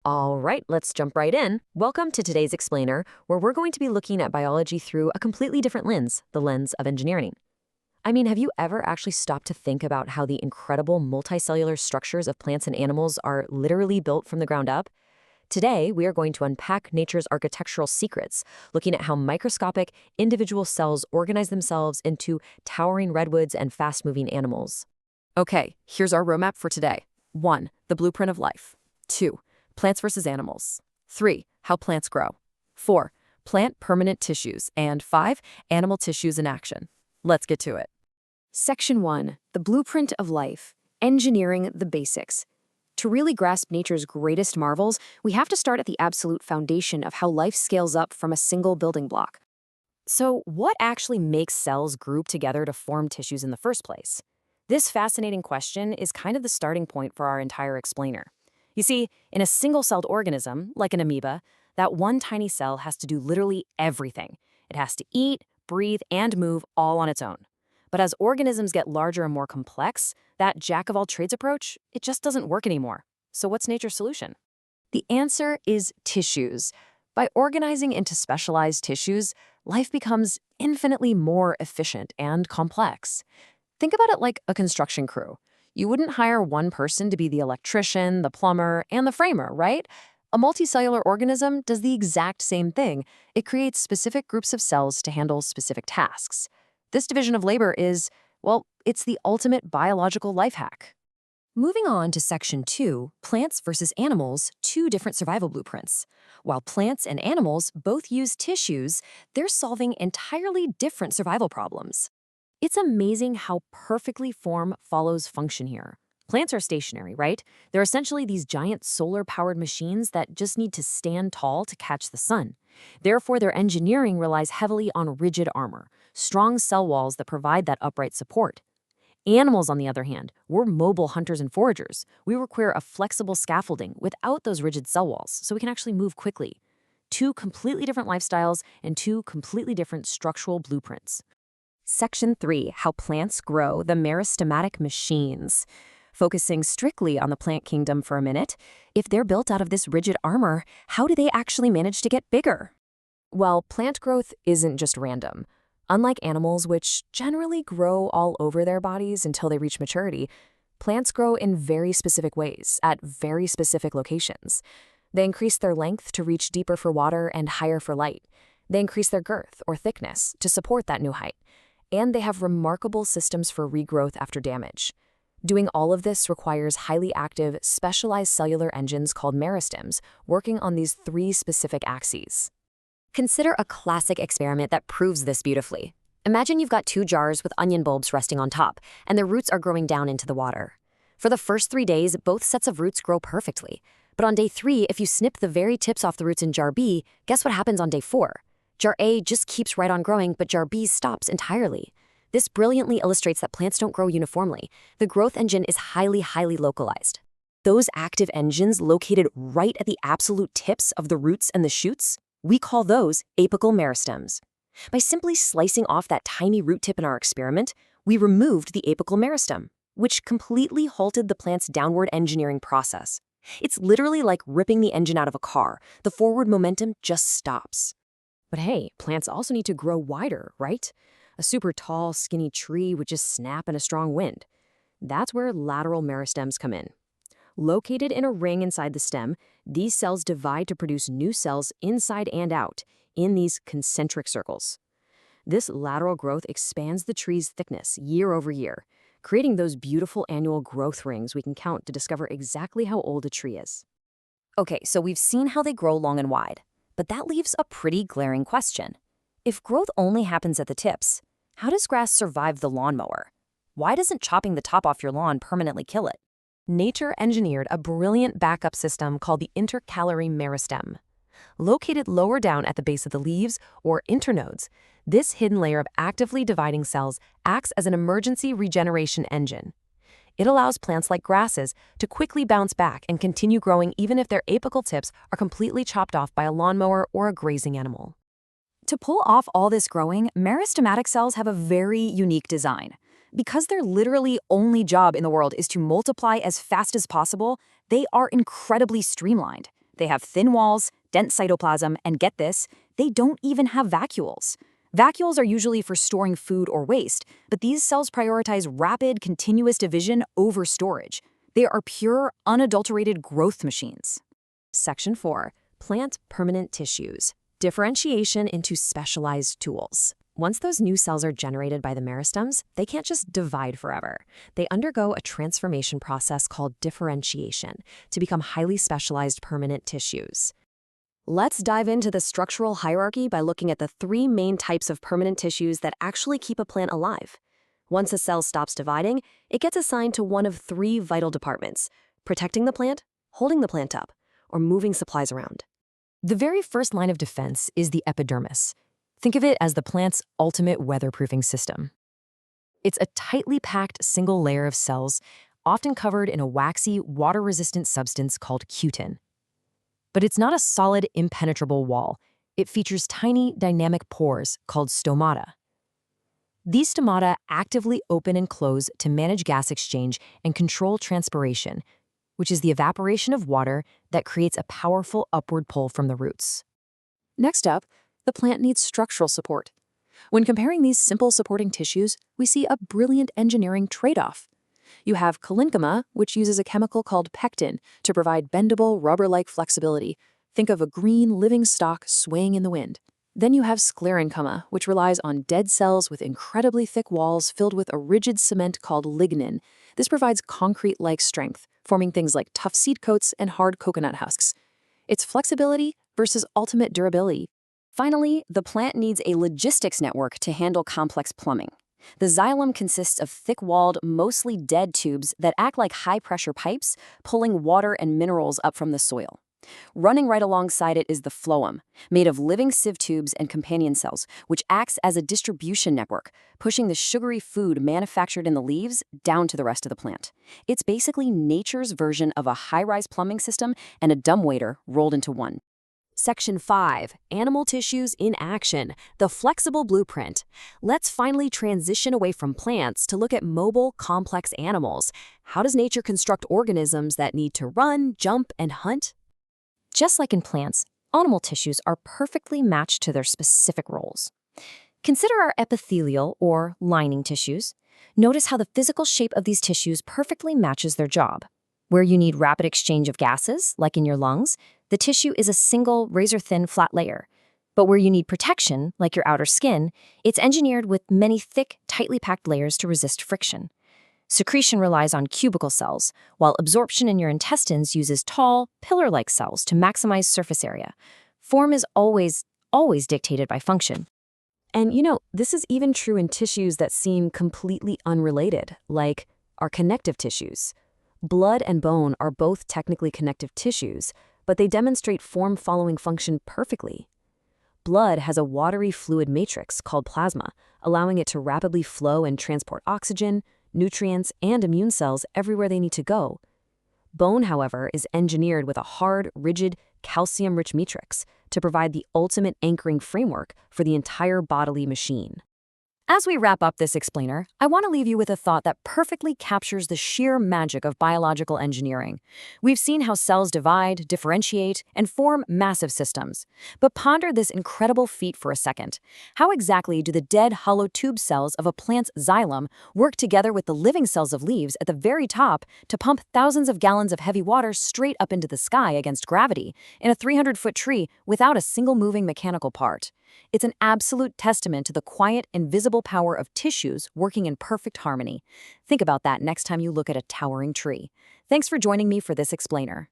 All right, let's jump right in. Welcome to today's Explainer, where we're going to be looking at biology through a completely different lens, the lens of engineering. I mean, have you ever actually stopped to think about how the incredible multicellular structures of plants and animals are literally built from the ground up? Today, we are going to unpack nature's architectural secrets, looking at how microscopic, individual cells organize themselves into towering redwoods and fast-moving animals. Okay, here's our roadmap for today. 1. The blueprint of life. 2. Plants versus animals. 3. How plants grow. 4. Plant permanent tissues. And 5. Animal tissues in action. Let's get to it. Section 1. The Blueprint of Life. Engineering the Basics. To really grasp nature's greatest marvels, we have to start at the absolute foundation of how life scales up from a single building block. So, what actually makes cells group together to form tissues in the first place? This fascinating question is kind of the starting point for our entire explainer. You see, in a single-celled organism, like an amoeba, that one tiny cell has to do literally everything. It has to eat, breathe, and move all on its own. But as organisms get larger and more complex, that jack-of-all-trades approach, it just doesn't work anymore. So what's nature's solution? The answer is tissues. By organizing into specialized tissues, life becomes infinitely more efficient and complex. Think about it like a construction crew. You wouldn't hire one person to be the electrician, the plumber, and the framer, right? A multicellular organism does the exact same thing. It creates specific groups of cells to handle specific tasks. This division of labor is, well, it's the ultimate biological life hack. Moving on to Section 2, Plants versus Animals, two different survival blueprints. While plants and animals both use tissues, they're solving entirely different survival problems. It's amazing how perfectly form follows function here. Plants are stationary, right? They're essentially these giant solar-powered machines that just need to stand tall to catch the sun. Therefore, their engineering relies heavily on rigid armor, strong cell walls that provide that upright support. Animals, on the other hand, we're mobile hunters and foragers. We require a flexible scaffolding without those rigid cell walls, so we can actually move quickly. Two completely different lifestyles and two completely different structural blueprints. Section 3, How Plants Grow, the Meristematic Machines. Focusing strictly on the plant kingdom for a minute, if they're built out of this rigid armor, how do they actually manage to get bigger? Well, plant growth isn't just random. Unlike animals, which generally grow all over their bodies until they reach maturity, plants grow in very specific ways, at very specific locations. They increase their length to reach deeper for water and higher for light. They increase their girth, or thickness, to support that new height. And they have remarkable systems for regrowth after damage. Doing all of this requires highly active, specialized cellular engines called meristems, working on these three specific axes. Consider a classic experiment that proves this beautifully. Imagine you've got two jars with onion bulbs resting on top, and their roots are growing down into the water. For the first 3 days, both sets of roots grow perfectly. But on day 3, if you snip the very tips off the roots in jar B, guess what happens on day 4? Jar A just keeps right on growing, but jar B stops entirely. This brilliantly illustrates that plants don't grow uniformly. The growth engine is highly localized. Those active engines located right at the absolute tips of the roots and the shoots, we call those apical meristems. By simply slicing off that tiny root tip in our experiment, we removed the apical meristem, which completely halted the plant's downward engineering process. It's literally like ripping the engine out of a car. The forward momentum just stops. But hey, plants also need to grow wider, right? A super tall, skinny tree would just snap in a strong wind. That's where lateral meristems come in. Located in a ring inside the stem, these cells divide to produce new cells inside and out, in these concentric circles. This lateral growth expands the tree's thickness year over year, creating those beautiful annual growth rings we can count to discover exactly how old a tree is. Okay, so we've seen how they grow long and wide, but that leaves a pretty glaring question. If growth only happens at the tips, how does grass survive the lawnmower? Why doesn't chopping the top off your lawn permanently kill it? Nature engineered a brilliant backup system called the intercalary meristem. Located lower down at the base of the leaves, or internodes, this hidden layer of actively dividing cells acts as an emergency regeneration engine. It allows plants like grasses to quickly bounce back and continue growing even if their apical tips are completely chopped off by a lawnmower or a grazing animal. To pull off all this growing, meristematic cells have a very unique design. Because their literally only job in the world is to multiply as fast as possible, they are incredibly streamlined. They have thin walls, dense cytoplasm, and get this, they don't even have vacuoles. Vacuoles are usually for storing food or waste, but these cells prioritize rapid, continuous division over storage. They are pure, unadulterated growth machines. Section 4. Plant permanent tissues. Differentiation into specialized tools. Once those new cells are generated by the meristems, they can't just divide forever. They undergo a transformation process called differentiation to become highly specialized permanent tissues. Let's dive into the structural hierarchy by looking at the 3 main types of permanent tissues that actually keep a plant alive. Once a cell stops dividing, it gets assigned to one of 3 vital departments: protecting the plant, holding the plant up, or moving supplies around. The very first line of defense is the epidermis. Think of it as the plant's ultimate weatherproofing system. It's a tightly packed single layer of cells, often covered in a waxy, water-resistant substance called cutin. But it's not a solid, impenetrable wall. It features tiny, dynamic pores called stomata. These stomata actively open and close to manage gas exchange and control transpiration, which is the evaporation of water that creates a powerful upward pull from the roots. Next up, the plant needs structural support. When comparing these simple supporting tissues, we see a brilliant engineering trade-off. You have parenchyma, which uses a chemical called pectin to provide bendable, rubber-like flexibility. Think of a green, living stalk swaying in the wind. Then you have sclerenchyma, which relies on dead cells with incredibly thick walls filled with a rigid cement called lignin. This provides concrete-like strength, forming things like tough seed coats and hard coconut husks. It's flexibility versus ultimate durability. Finally, the plant needs a logistics network to handle complex plumbing. The xylem consists of thick-walled, mostly dead tubes that act like high-pressure pipes, pulling water and minerals up from the soil. Running right alongside it is the phloem, made of living sieve tubes and companion cells, which acts as a distribution network, pushing the sugary food manufactured in the leaves down to the rest of the plant. It's basically nature's version of a high-rise plumbing system and a dumbwaiter rolled into one. Section 5. Animal tissues in action. The flexible blueprint. Let's finally transition away from plants to look at mobile, complex animals. How does nature construct organisms that need to run, jump, and hunt? Just like in plants, animal tissues are perfectly matched to their specific roles. Consider our epithelial or lining tissues. Notice how the physical shape of these tissues perfectly matches their job. Where you need rapid exchange of gases, like in your lungs, the tissue is a single, razor-thin, flat layer. But where you need protection, like your outer skin, it's engineered with many thick, tightly packed layers to resist friction. Secretion relies on cubicle cells, while absorption in your intestines uses tall, pillar-like cells to maximize surface area. Form is always dictated by function. And this is even true in tissues that seem completely unrelated, like our connective tissues. Blood and bone are both technically connective tissues, but they demonstrate form-following function perfectly. Blood has a watery fluid matrix called plasma, allowing it to rapidly flow and transport oxygen, nutrients, and immune cells everywhere they need to go. Bone, however, is engineered with a hard, rigid, calcium-rich matrix to provide the ultimate anchoring framework for the entire bodily machine. As we wrap up this explainer, I want to leave you with a thought that perfectly captures the sheer magic of biological engineering. We've seen how cells divide, differentiate, and form massive systems. But ponder this incredible feat for a second. How exactly do the dead, hollow tube cells of a plant's xylem work together with the living cells of leaves at the very top to pump thousands of gallons of heavy water straight up into the sky against gravity in a 300-foot tree without a single moving mechanical part? It's an absolute testament to the quiet, invisible power of tissues working in perfect harmony. Think about that next time you look at a towering tree. Thanks for joining me for this explainer.